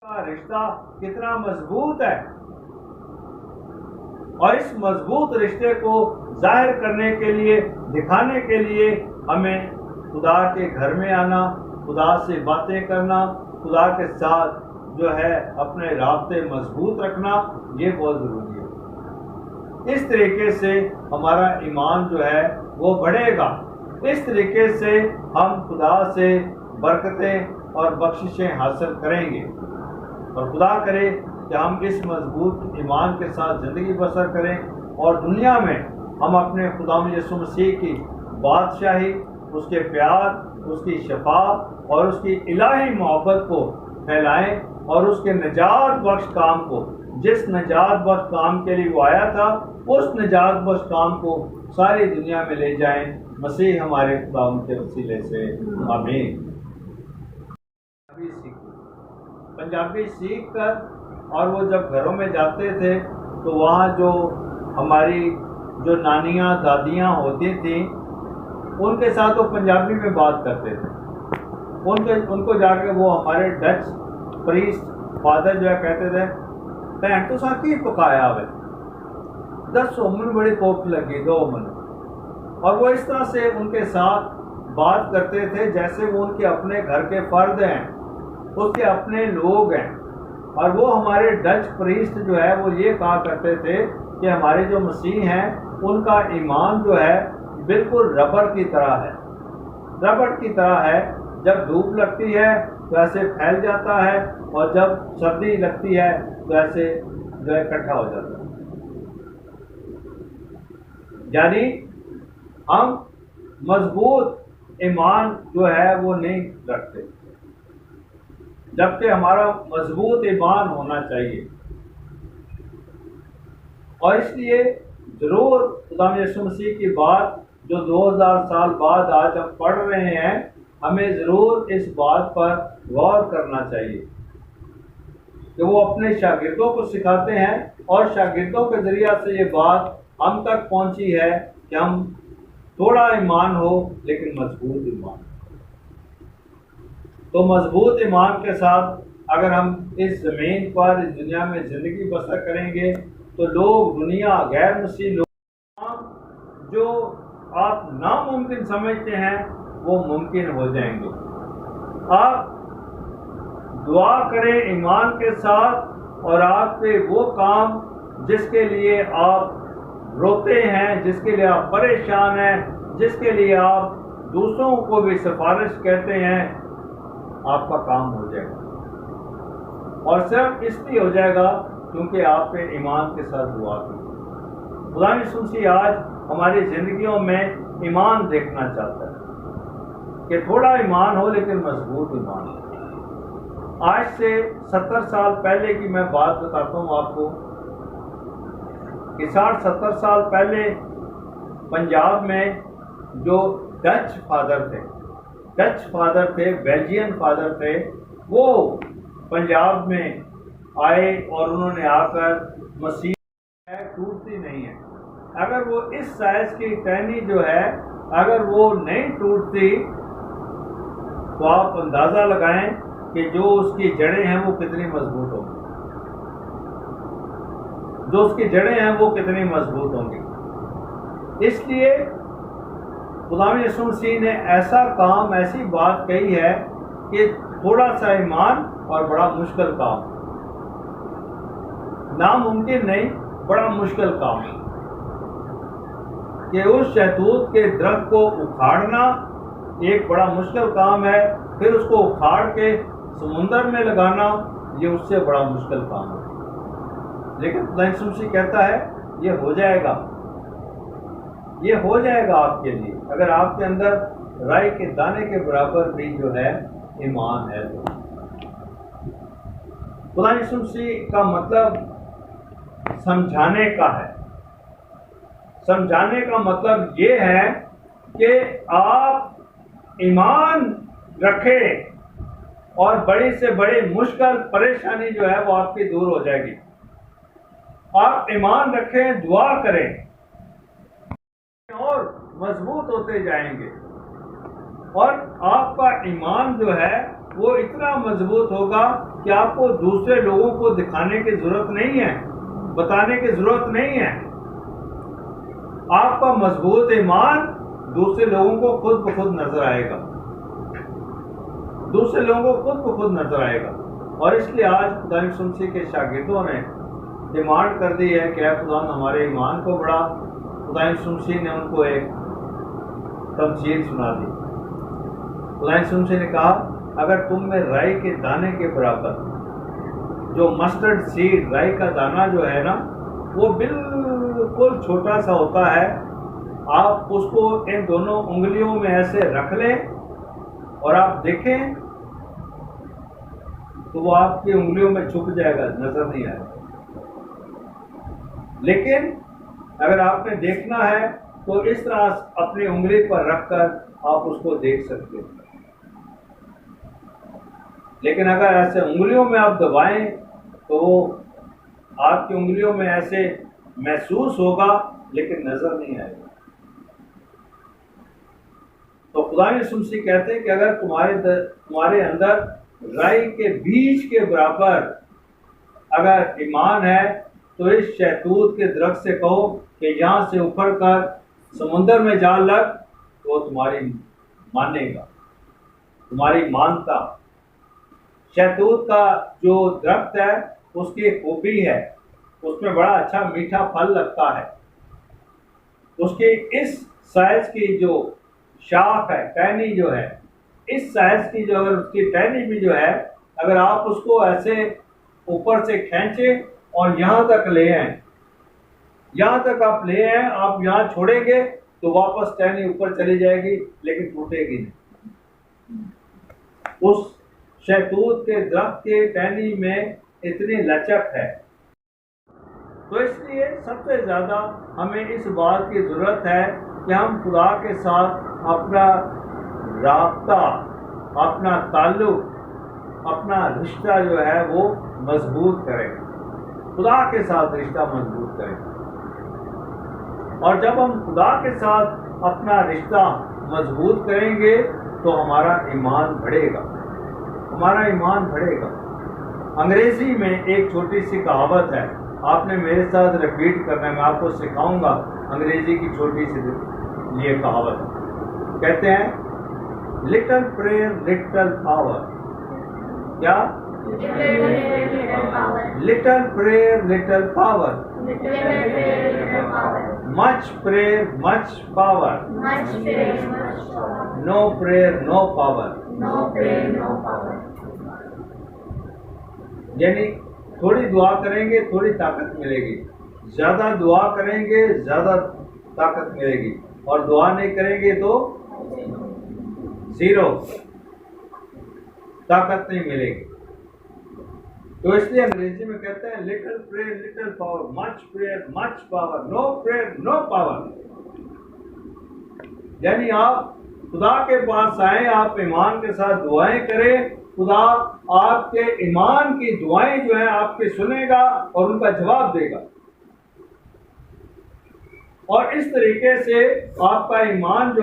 का रिश्ता कितना मजबूत है और इस मजबूत रिश्ते को जाहिर करने के लिए, दिखाने के लिए हमें खुदा के घर में आना, खुदा से बातें करना, खुदा के साथ जो है अपने राब्ते मजबूत रखना, ये बहुत ज़रूरी है। इस तरीके से हमारा ईमान जो है वो बढ़ेगा। इस तरीके से हम खुदा से बरकतें और बख्शिशें हासिल करेंगे और खुदा करे कि हम इस मजबूत ईमान के साथ ज़िंदगी बसर करें और दुनिया में हम अपने खुदा यीशु मसीह की बादशाही, उसके प्यार, उसकी शफा और उसकी इलाही मोहब्बत को फैलाएं और उसके निजात बख्श काम को, जिस निजात बख्श काम के लिए वो आया था, उस निजात बख्श काम को सारी दुनिया में ले जाएं। मसीह हमारे खुदा के वसीले से आमीन। पंजाबी सीख कर और वो जब घरों में जाते थे तो वहाँ जो हमारी जो नानियाँ दादियाँ होती थीं उनके साथ वो पंजाबी में बात करते थे। उनको जाके वो हमारे डच प्रीस्ट फादर जो है कहते थे, भैन तो सा की पकाया वे, 10 मन बड़ी भुख लगी 2 मन। और वो इस तरह से उनके साथ बात करते थे जैसे वो उनके अपने घर के फर्द हैं, उसके अपने लोग हैं। और वो हमारे डच प्रीस्ट जो है वो ये कहा करते थे कि हमारे जो मसीह हैं उनका ईमान जो है बिल्कुल रबर की तरह है, रबर की तरह है। जब धूप लगती है तो ऐसे फैल जाता है और जब सर्दी लगती है तो ऐसे जो है इकट्ठा हो जाता है। यानी हम मजबूत ईमान जो है वो नहीं रखते, जबकि हमारा मजबूत ईमान होना चाहिए। और इसलिए ज़रूर खुदा यीशु मसीह की बात जो 2000 साल बाद आज हम पढ़ रहे हैं, हमें ज़रूर इस बात पर गौर करना चाहिए कि वो अपने शागिर्दों को सिखाते हैं और शागिर्दों के ज़रिए से ये बात हम तक पहुंची है कि हम थोड़ा ईमान हो लेकिन मजबूत ईमान। तो मजबूत ईमान के साथ अगर हम इस ज़मीन पर, इस दुनिया में ज़िंदगी बसर करेंगे तो लोग, दुनिया, गैर मसीह लोग जो आप नामुमकिन समझते हैं वो मुमकिन हो जाएंगे। आप दुआ करें ईमान के साथ और आप पे वो काम जिसके लिए आप रोते हैं, जिसके लिए आप परेशान हैं, जिसके लिए आप दूसरों को भी सिफारिश कहते हैं, आपका काम हो जाएगा। और सिर्फ इसलिए हो जाएगा क्योंकि आपने ईमान के साथ दुआ की। खुदा यीशु मसीह आज हमारी ज़िंदगियों में ईमान देखना चाहता है कि थोड़ा ईमान हो लेकिन मजबूत ईमान हो। आज से 70 साल पहले की मैं बात बताता हूँ आपको कि 60-70 साल पहले पंजाब में जो डच फादर थे, बेल्जियन फादर थे, वो पंजाब में आए और उन्होंने आकर मसीह टूटती नहीं है। अगर वो इस साइज की टहनी जो है अगर वो नहीं टूटती तो आप अंदाज़ा लगाएं कि जो उसकी जड़ें हैं वो कितनी मजबूत होंगी, जो उसकी जड़ें हैं वो कितनी मजबूत होंगी। इसलिए खुदा यीशु मसीह ने ऐसा काम, ऐसी बात कही है कि थोड़ा सा ईमान और बड़ा मुश्किल काम, नामुमकिन नहीं, बड़ा मुश्किल काम, कि उस शहतूत के दरख्त को उखाड़ना एक बड़ा मुश्किल काम है, फिर उसको उखाड़ के समुंदर में लगाना ये उससे बड़ा मुश्किल काम है। लेकिन खुदा यीशु मसीह कहता है ये हो जाएगा, ये हो जाएगा आपके लिए, अगर आपके अंदर राई के दाने के बराबर भी जो है ईमान है। तो खुदा यीशु मसीह का मतलब समझाने का है। समझाने का मतलब ये है कि आप ईमान रखें और बड़ी से बड़ी मुश्किल परेशानी जो है वो आपकी दूर हो जाएगी। आप ईमान रखें, दुआ करें और मजबूत होते जाएंगे और आपका ईमान जो है वो इतना मजबूत होगा कि आपको दूसरे लोगों को दिखाने की जरूरत नहीं है, बताने की जरूरत नहीं है। आपका मजबूत ईमान दूसरे लोगों को खुद ब खुद नजर आएगा, दूसरे लोगों को खुद ब खुद नजर आएगा। और इसलिए आज खुदा मसीह के शागिर्दों ने डिमांड कर दी है कि खुदा हमारे ईमान को बढ़ा। खुदा मसीह ने उनको एक तमसील सुना दी। खुदा मसीह ने कहा, अगर तुम में राई के दाने के बराबर, जो मस्टर्ड सीड, राई का दाना जो है ना, वो बिल्कुल छोटा सा होता है, आप उसको इन दोनों उंगलियों में ऐसे रख लें और आप देखें तो वो आपकी उंगलियों में छुप जाएगा, नजर नहीं आएगा। लेकिन अगर आपने देखना है तो इस तरह अपनी उंगली पर रखकर आप उसको देख सकते हैं। लेकिन अगर ऐसे उंगलियों में आप दबाएं तो वो आपकी उंगलियों में ऐसे महसूस होगा लेकिन नजर नहीं आएगा। तो खुदा मसीह कहते हैं कि अगर तुम्हारे अंदर राई के बीज के बराबर अगर ईमान है तो इस शहतूत के दरख्त से कहो कि यहां से उखड़ कर समुंदर में जा लग, तो तुम्हारी मानेगा, तुम्हारी मानता। शहतूत का जो दरख्त है उसकी एक खूबी है, उसमें बड़ा अच्छा मीठा फल लगता है। उसकी इस साइज की जो शाख है, टहनी जो है, इस साइज की जो अगर उसकी टहनी भी जो है, अगर आप उसको ऐसे ऊपर से खींचे और यहां तक ले आए, यहां तक आप ले आए, आप यहां छोड़ेंगे तो वापस टहनी ऊपर चली जाएगी लेकिन टूटेगी नहीं। उस शहतूत के दरख्त के टहनी में इतनी लचक है। तो इसलिए सबसे ज्यादा हमें इस बात की जरूरत है कि हम खुदा के साथ अपना राब्ता, अपना ताल्लुक, अपना रिश्ता जो है वो मजबूत करें, खुदा के साथ रिश्ता मजबूत करें। और जब हम खुदा के साथ अपना रिश्ता मजबूत करेंगे तो हमारा ईमान बढ़ेगा, हमारा ईमान बढ़ेगा। अंग्रेजी में एक छोटी सी कहावत है, आपने मेरे साथ रिपीट करना है, मैं आपको सिखाऊंगा। अंग्रेजी की छोटी सी ये कहावत कहते हैं, लिटल प्रेयर लिटल पावर। क्या? Little prayer little power, much prayer much power, no prayer no power. यानी थोड़ी दुआ करेंगे थोड़ी ताकत मिलेगी, ज्यादा दुआ करेंगे ज्यादा ताकत मिलेगी, और दुआ नहीं करेंगे तो जीरो, ताकत नहीं मिलेगी। तो इसलिए अंग्रेजी में कहते हैं little prayer little power, much prayer much power, no prayer no power. यानी आप खुदा के पास आए, आप ईमान के साथ दुआएं करें, खुदा आपके ईमान की दुआएं जो है आपके सुनेगा और उनका जवाब देगा। और इस तरीके से आपका ईमान जो